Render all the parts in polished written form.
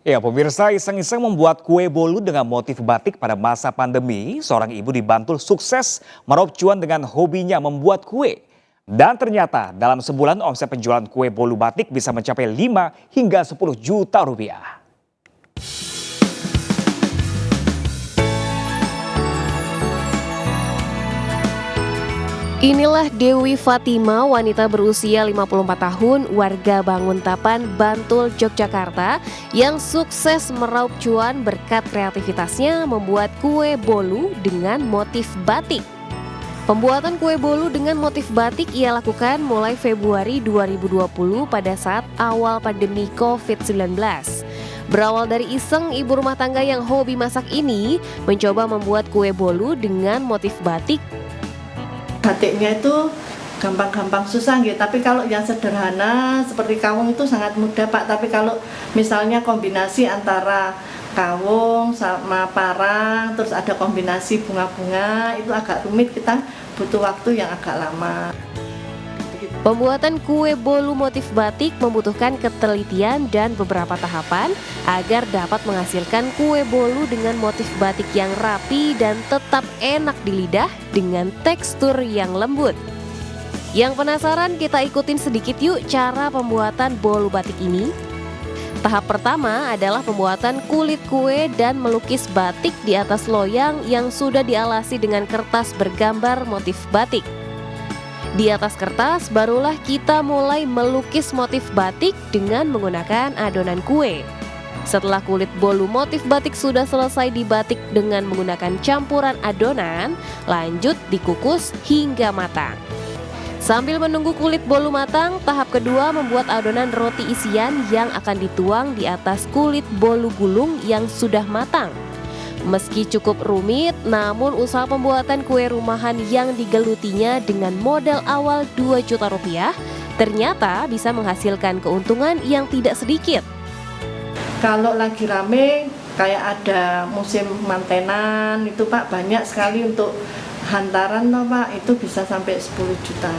Ya, pemirsa iseng-iseng membuat kue bolu dengan motif batik pada masa pandemi. Seorang ibu di Bantul sukses meraup cuan dengan hobinya membuat kue. Dan ternyata dalam sebulan omset penjualan kue bolu batik bisa mencapai 5 hingga 10 juta rupiah. Inilah Dewi Fatima, wanita berusia 54 tahun, warga Banguntapan, Bantul, Yogyakarta, yang sukses meraup cuan berkat kreativitasnya membuat kue bolu dengan motif batik. Pembuatan kue bolu dengan motif batik ia lakukan mulai Februari 2020 pada saat awal pandemi COVID-19. Berawal dari iseng, ibu rumah tangga yang hobi masak ini mencoba membuat kue bolu dengan motif batik. Batiknya itu gampang-gampang susah gitu, tapi kalau yang sederhana seperti kawung itu sangat mudah Pak. Tapi kalau misalnya kombinasi antara kawung sama parang, terus ada kombinasi bunga-bunga, itu agak rumit, kita butuh waktu yang agak lama. Pembuatan kue bolu motif batik membutuhkan ketelitian dan beberapa tahapan agar dapat menghasilkan kue bolu dengan motif batik yang rapi dan tetap enak di lidah dengan tekstur yang lembut. Yang penasaran, kita ikutin sedikit yuk cara pembuatan bolu batik ini. Tahap pertama adalah pembuatan kulit kue dan melukis batik di atas loyang yang sudah dialasi dengan kertas bergambar motif batik. Di atas kertas barulah kita mulai melukis motif batik dengan menggunakan adonan kue. Setelah kulit bolu motif batik sudah selesai dibatik dengan menggunakan campuran adonan, lanjut dikukus hingga matang. Sambil menunggu kulit bolu matang, tahap kedua membuat adonan roti isian yang akan dituang di atas kulit bolu gulung yang sudah matang. Meski cukup rumit, namun usaha pembuatan kue rumahan yang digelutinya dengan modal awal 2 juta rupiah ternyata bisa menghasilkan keuntungan yang tidak sedikit. Kalau lagi rame, kayak ada musim mantenan, itu Pak banyak sekali untuk hantaran toh Pak, itu bisa sampai 10 juta.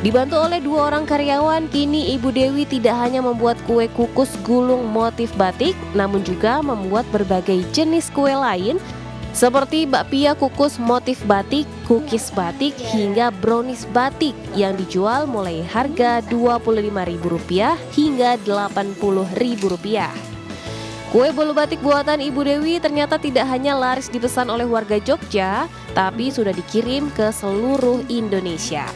Dibantu oleh 2 orang karyawan, kini Ibu Dewi tidak hanya membuat kue kukus gulung motif batik, namun juga membuat berbagai jenis kue lain seperti bakpia kukus motif batik, cookies batik, hingga brownies batik yang dijual mulai harga Rp25.000 hingga Rp80.000. Kue bolu batik buatan Ibu Dewi ternyata tidak hanya laris dipesan oleh warga Jogja, tapi sudah dikirim ke seluruh Indonesia.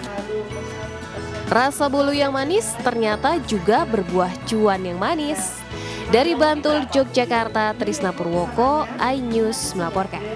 Rasa bolu yang manis ternyata juga berbuah cuan yang manis. Dari Bantul, Yogyakarta, Trisna Purwoko, iNews melaporkan.